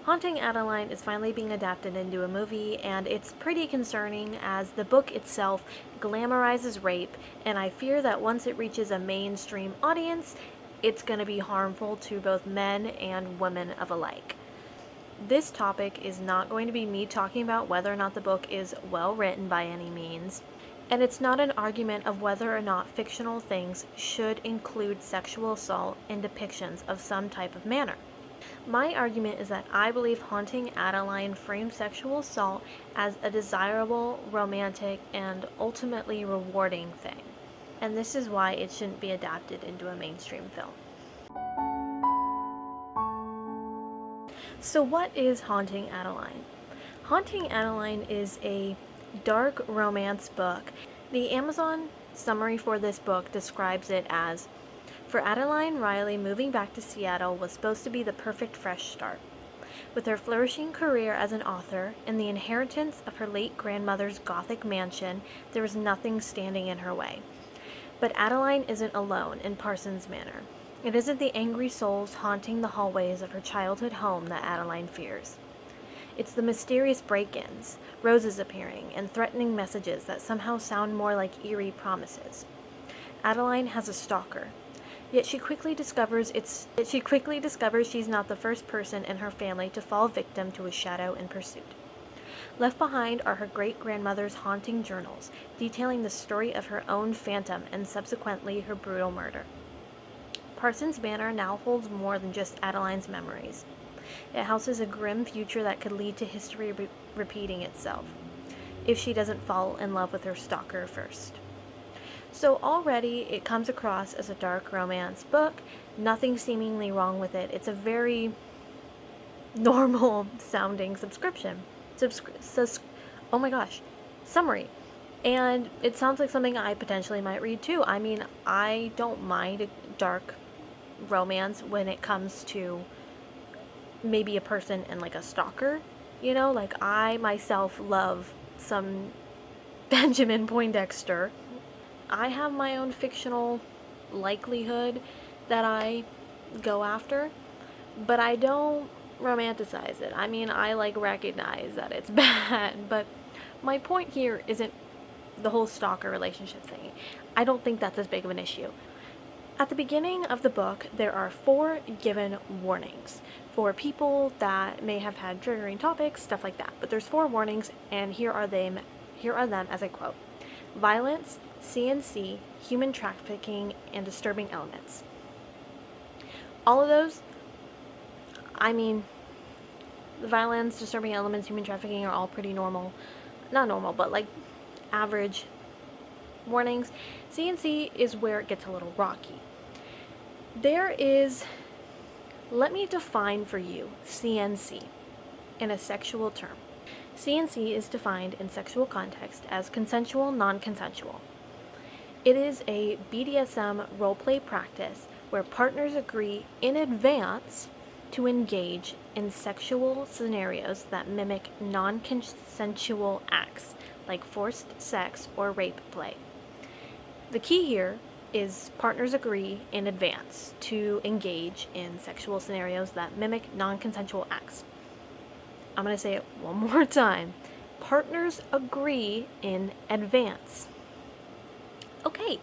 Haunting Adeline is finally being adapted into a movie, and it's pretty concerning as the book itself glamorizes rape, and I fear that once it reaches a mainstream audience, it's going to be harmful to both men and women of alike. This topic is not going to be me talking about whether or not the book is well written by any means, and it's not an argument of whether or not fictional things should include sexual assault in depictions of some type of manner. My argument is that I believe Haunting Adeline frames sexual assault as a desirable, romantic, and ultimately rewarding thing. And this is why it shouldn't be adapted into a mainstream film. So what is Haunting Adeline? Haunting Adeline is a dark romance book. The Amazon summary for this book describes it as, for Adeline Riley, moving back to Seattle was supposed to be the perfect fresh start. With her flourishing career as an author and the inheritance of her late grandmother's Gothic mansion, there was nothing standing in her way. But Adeline isn't alone in Parsons Manor. It isn't the angry souls haunting the hallways of her childhood home that Adeline fears. It's the mysterious break-ins, roses appearing, and threatening messages that somehow sound more like eerie promises. Adeline has a stalker. Yet she quickly discovers she's not the first person in her family to fall victim to a shadow in pursuit. Left behind are her great-grandmother's haunting journals, detailing the story of her own phantom and subsequently her brutal murder. Parsons Manor now holds more than just Adeline's memories. It houses a grim future that could lead to history repeating itself, if she doesn't fall in love with her stalker first. So already it comes across as a dark romance book, nothing seemingly wrong with it. It's a very normal sounding subscription. Oh my gosh, summary. And it sounds like something I potentially might read too. I mean, I don't mind a dark romance when it comes to maybe a person and like a stalker, like I myself love some Benjamin Poindexter. I have my own fictional likelihood that I go after, but I don't romanticize it. I mean, I recognize that it's bad, but my point here isn't the whole stalker relationship thing. I don't think that's as big of an issue. At the beginning of the book, there are 4 given warnings for people that may have had triggering topics, stuff like that. But there's 4 warnings, and here are them as I quote. Violence, CNC, human trafficking, and disturbing elements. All of those, I mean, the violence, disturbing elements, human trafficking are all pretty normal. Not normal, but average warnings. CNC is where it gets a little rocky. Let me define for you CNC in a sexual term. CNC is defined in sexual context as consensual non-consensual. It is a BDSM roleplay practice where partners agree in advance to engage in sexual scenarios that mimic non-consensual acts like forced sex or rape play. The key here is partners agree in advance to engage in sexual scenarios that mimic non-consensual acts. I'm going to say it one more time. Partners agree in advance. Okay,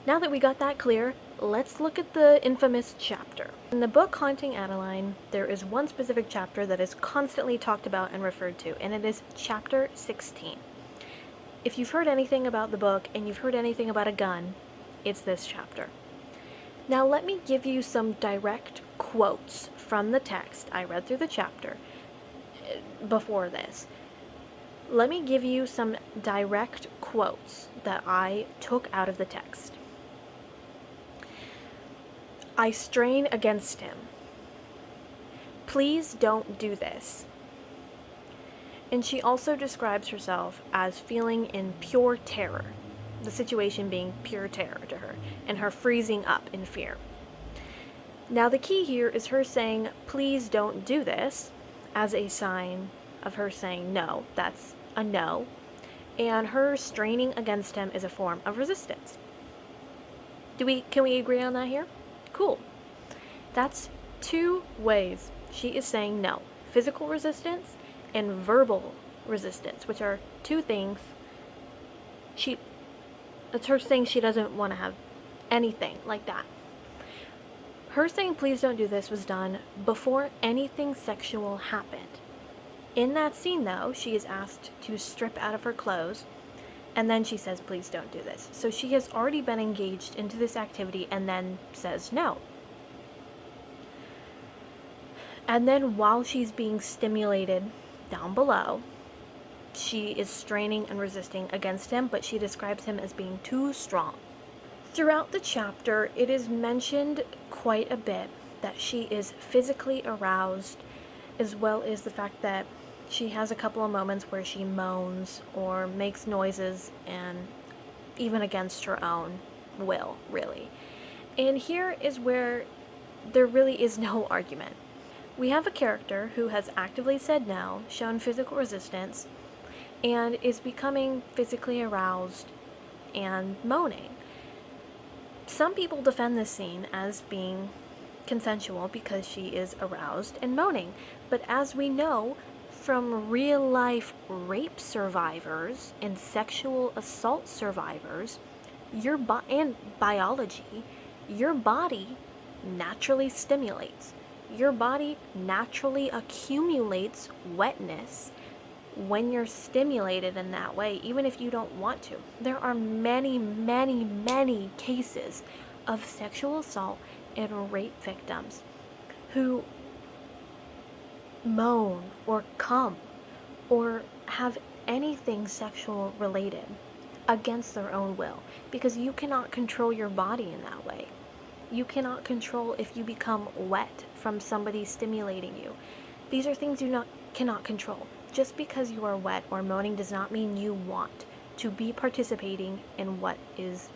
now that we got that clear, let's look at the infamous chapter. In the book Haunting Adeline, there is one specific chapter that is constantly talked about and referred to, and it is chapter 16. If you've heard anything about the book and you've heard anything about a gun, it's this chapter. Now let me give you some direct quotes from the text. I read through the chapter before this. Let me give you some direct quotes that I took out of the text. I strain against him. Please don't do this. And she also describes herself as feeling in pure terror, the situation being pure terror to her, and her freezing up in fear. Now the key here is her saying, please don't do this, as a sign of her saying no, that's a no, and her straining against him is a form of resistance. Can we agree on that here? Cool. That's 2 ways she is saying no. physical resistance and verbal resistance, which are two things. It's her saying she doesn't want to have anything like that. Her saying, please don't do this, was done before anything sexual happened. In that scene, though, she is asked to strip out of her clothes, and then she says, please don't do this. So she has already been engaged into this activity and then says no. And then while she's being stimulated down below, she is straining and resisting against him, but she describes him as being too strong. Throughout the chapter, it is mentioned quite a bit that she is physically aroused, as well as the fact that she has a couple of moments where she moans or makes noises, and even against her own will, really. And here is where there really is no argument. We have a character who has actively said no, shown physical resistance, and is becoming physically aroused and moaning. Some people defend this scene as being consensual because she is aroused and moaning, but as we know from real life rape survivors and sexual assault survivors, and biology, your body naturally stimulates. Your body naturally accumulates wetness when you're stimulated in that way, even if you don't want to. There are many, many, many cases of sexual assault and rape victims who moan or come or have anything sexual related against their own will, because you cannot control your body in that way. You cannot control if you become wet from somebody stimulating you. These are things you cannot control. Just because you are wet or moaning does not mean you want to be participating in what is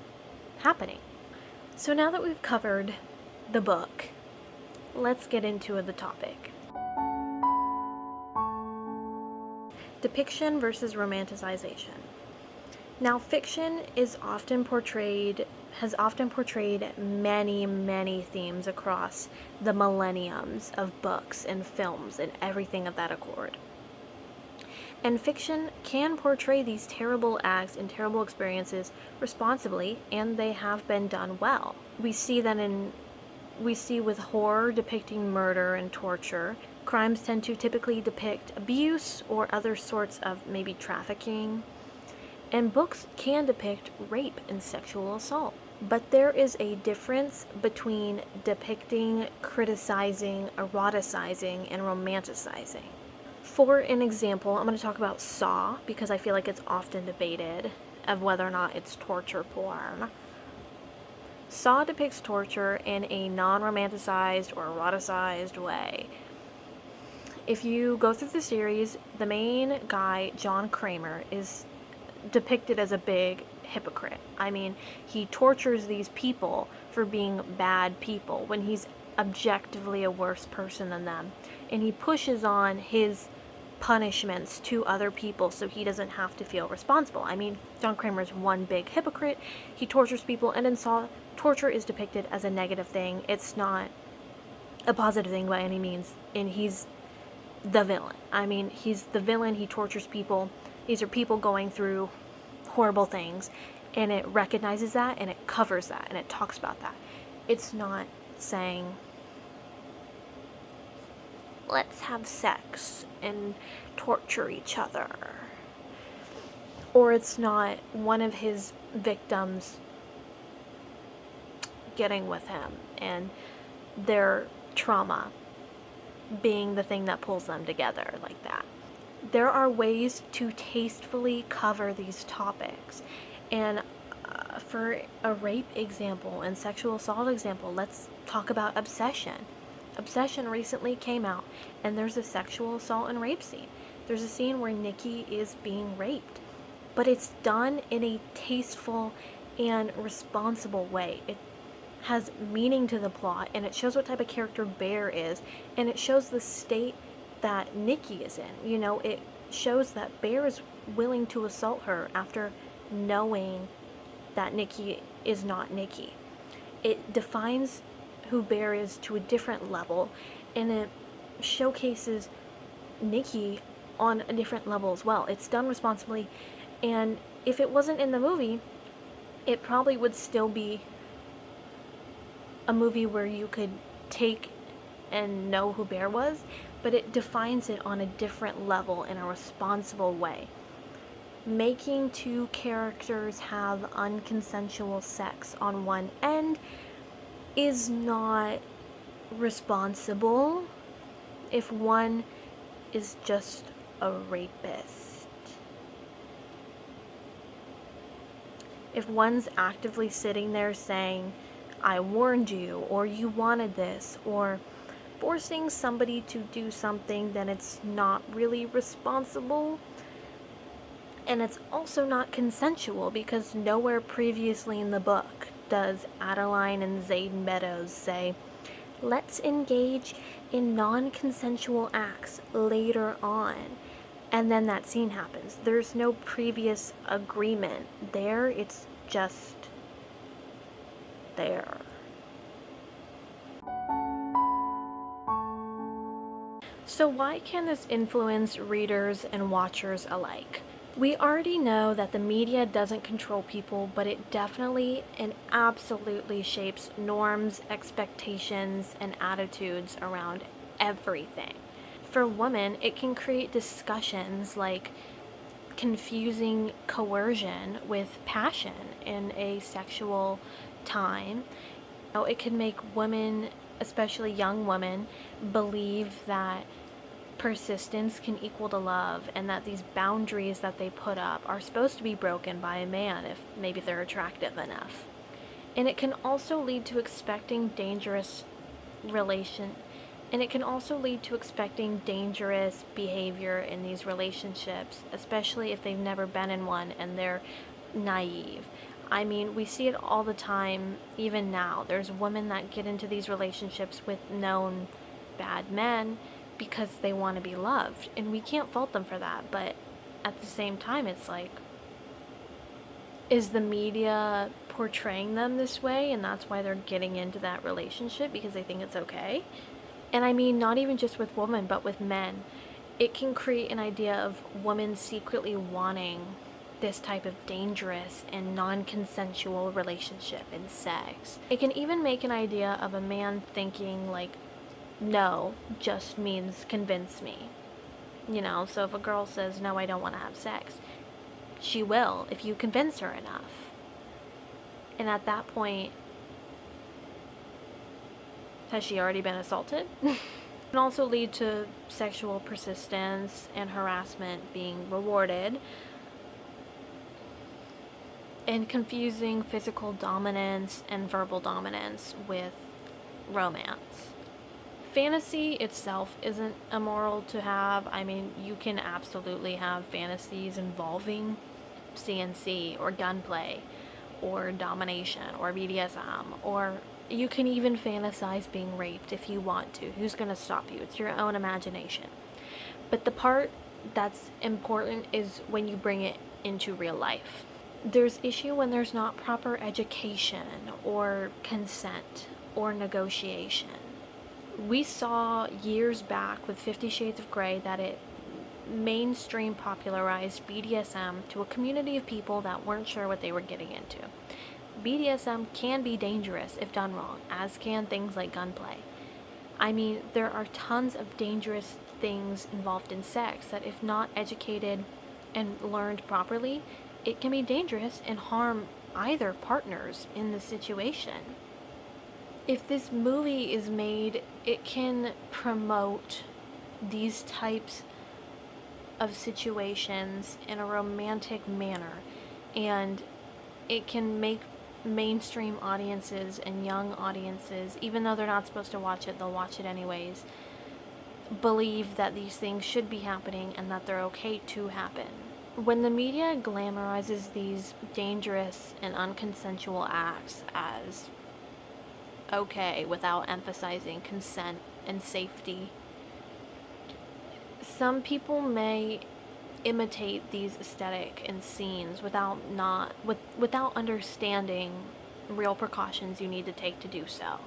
happening. So now that we've covered the book, let's get into the topic. Depiction versus romanticization. Now, fiction has often portrayed many, many themes across the millenniums of books and films and everything of that accord. And fiction can portray these terrible acts and terrible experiences responsibly, and they have been done well. We see with horror depicting murder and torture. Crimes tend to typically depict abuse or other sorts of maybe trafficking. And books can depict rape and sexual assault. But there is a difference between depicting, criticizing, eroticizing, and romanticizing. For an example, I'm going to talk about Saw, because I feel like it's often debated of whether or not it's torture porn. Saw depicts torture in a non-romanticized or eroticized way. If you go through the series, the main guy, John Kramer, is depicted as a big hypocrite. I mean, he tortures these people for being bad people when he's objectively a worse person than them. And he pushes on his punishments to other people so he doesn't have to feel responsible. I mean, John Kramer's one big hypocrite. He tortures people, and in Saw, torture is depicted as a negative thing. It's not a positive thing by any means, and he's the villain. I mean, he's the villain. He tortures people. These are people going through horrible things, and it recognizes that, and it covers that, and it talks about that. It's not saying, let's have sex and torture each other. Or it's not one of his victims getting with him and their trauma being the thing that pulls them together like that. There are ways to tastefully cover these topics. And for a rape example and sexual assault example, let's talk about Obsession. Obsession recently came out, and there's a sexual assault and rape scene. There's a scene where Nikki is being raped, but it's done in a tasteful and responsible way. It has meaning to the plot, and it shows what type of character Bear is, and it shows the state that Nikki is in. You know, it shows that Bear is willing to assault her after knowing that Nikki is not Nikki. It defines who Bear is to a different level, and it showcases Nikki on a different level as well. It's done responsibly, and if it wasn't in the movie, it probably would still be a movie where you could take and know who Bear was, but it defines it on a different level in a responsible way. Making two characters have unconsensual sex on one end is not responsible if one is just a rapist. If one's actively sitting there saying, I warned you, or you wanted this, or forcing somebody to do something, then it's not really responsible. And it's also not consensual, because nowhere previously in the book does Adeline and Zayden Meadows say, let's engage in non-consensual acts later on. And then that scene happens. There's no previous agreement there. It's just there. So why can this influence readers and watchers alike? We already know that the media doesn't control people, but it definitely and absolutely shapes norms, expectations, and attitudes around everything. For women, it can create discussions like confusing coercion with passion in a sexual time. It can make women, especially young women, believe that persistence can equal to love, and that these boundaries that they put up are supposed to be broken by a man if maybe they're attractive enough. And it can also lead to expecting dangerous behavior in these relationships, especially if they've never been in one and they're naive. I mean, we see it all the time, even now. There's women that get into these relationships with known bad men because they want to be loved, and we can't fault them for that. But at the same time, it's like, is the media portraying them this way, and that's why they're getting into that relationship because they think it's okay? And I mean, not even just with women, but with men. It can create an idea of women secretly wanting this type of dangerous and non-consensual relationship and sex. It can even make an idea of a man thinking like, no just means convince me. So if a girl says, no, I don't want to have sex, she will if you convince her enough. And at that point, has she already been assaulted? It can also lead to sexual persistence and harassment being rewarded, and confusing physical dominance and verbal dominance with romance. Fantasy itself isn't immoral to have. I mean, you can absolutely have fantasies involving CNC or gunplay or domination or BDSM, or you can even fantasize being raped if you want to. Who's going to stop you? It's your own imagination. But the part that's important is when you bring it into real life. There's issue when there's not proper education or consent or negotiation. We saw years back with 50 Shades of Grey that it mainstream popularized BDSM to a community of people that weren't sure what they were getting into. BDSM can be dangerous if done wrong, as can things like gunplay. I mean, there are tons of dangerous things involved in sex that, if not educated and learned properly, it can be dangerous and harm either partners in the situation. If this movie is made, it can promote these types of situations in a romantic manner, and it can make mainstream audiences and young audiences, even though they're not supposed to watch it, they'll watch it anyways, believe that these things should be happening and that they're okay to happen. When the media glamorizes these dangerous and unconsensual acts as okay without emphasizing consent and safety, some people may imitate these aesthetic and scenes without understanding real precautions you need to take to do so.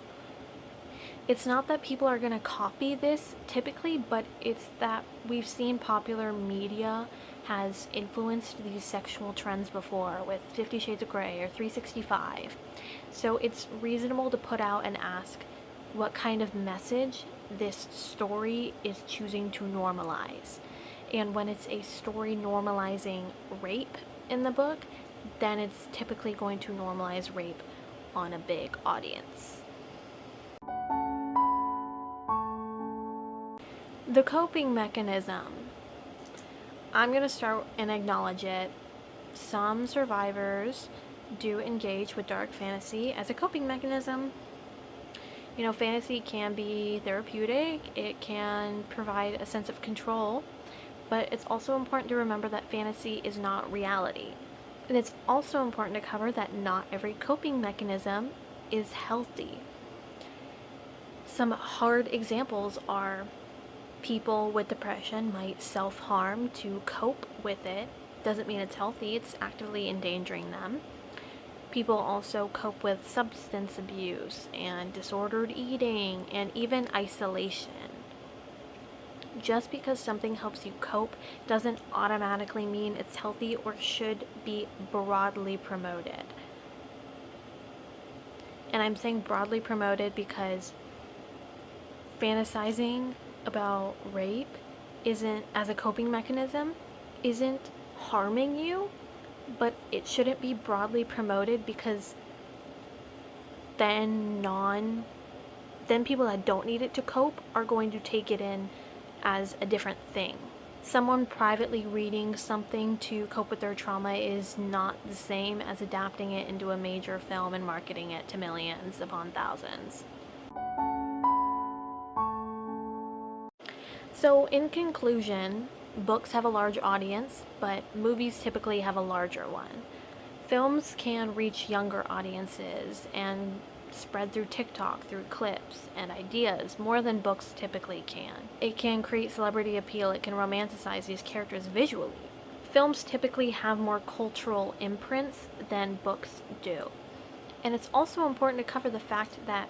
It's not that people are going to copy this typically, but it's that we've seen popular media has influenced these sexual trends before with 50 Shades of Grey or 365. So it's reasonable to put out and ask what kind of message this story is choosing to normalize. And when it's a story normalizing rape in the book, then it's typically going to normalize rape on a big audience. The coping mechanism. I'm going to start and acknowledge it. Some survivors do engage with dark fantasy as a coping mechanism. You know, fantasy can be therapeutic, it can provide a sense of control, but it's also important to remember that fantasy is not reality. And it's also important to cover that not every coping mechanism is healthy. Some hard examples are people with depression might self-harm to cope with it. Doesn't mean it's healthy, it's actively endangering them. People also cope with substance abuse and disordered eating and even isolation. Just because something helps you cope doesn't automatically mean it's healthy or should be broadly promoted. And I'm saying broadly promoted because fantasizing about rape isn't, as a coping mechanism, isn't harming you, but it shouldn't be broadly promoted because then people that don't need it to cope are going to take it in as a different thing. Someone privately reading something to cope with their trauma is not the same as adapting it into a major film and marketing it to millions upon thousands. So in conclusion, books have a large audience, but movies typically have a larger one. Films can reach younger audiences and spread through TikTok, through clips and ideas, more than books typically can. It can create celebrity appeal, it can romanticize these characters visually. Films typically have more cultural imprints than books do. And it's also important to cover the fact that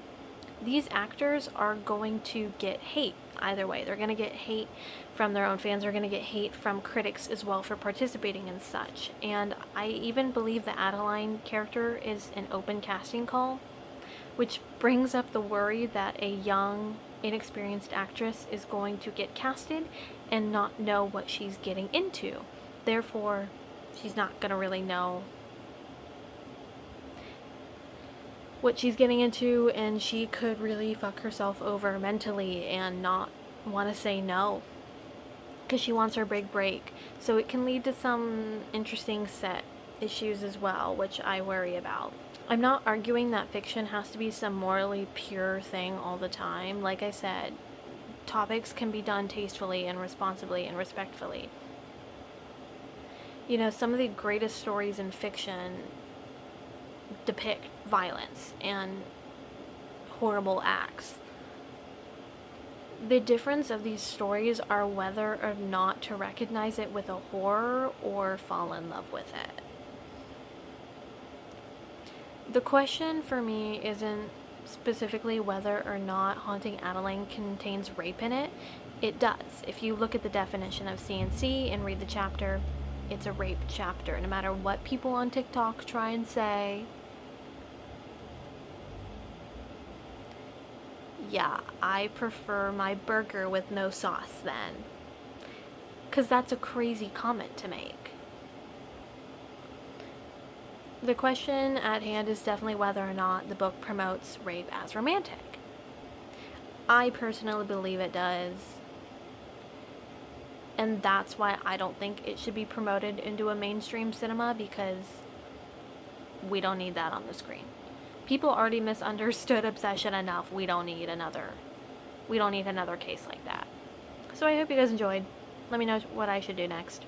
these actors are going to get hate either way. They're going to get hate from their own fans, they're going to get hate from critics as well for participating in such. And I even believe the Adeline character is an open casting call, which brings up the worry that a young, inexperienced actress is going to get casted and not know what she's getting into. Therefore, she's not going to really know what she's getting into, and she could really fuck herself over mentally and not want to say no because she wants her big break. So it can lead to some interesting set issues as well, which I worry about. I'm not arguing that fiction has to be some morally pure thing all the time. Like I said, topics can be done tastefully and responsibly and respectfully. You know, some of the greatest stories in fiction depict violence and horrible acts. The difference of these stories are whether or not to recognize it with a horror or fall in love with it. The question for me isn't specifically whether or not Haunting Adeline contains rape in it. It does. If you look at the definition of CNC and read the chapter, it's a rape chapter. No matter what people on TikTok try and say, yeah, I prefer my burger with no sauce then. Because that's a crazy comment to make. The question at hand is definitely whether or not the book promotes rape as romantic. I personally believe it does. And that's why I don't think it should be promoted into a mainstream cinema, because we don't need that on the screen. People already misunderstood obsession enough. We don't need another case like that. So I hope you guys enjoyed. Let me know what I should do next.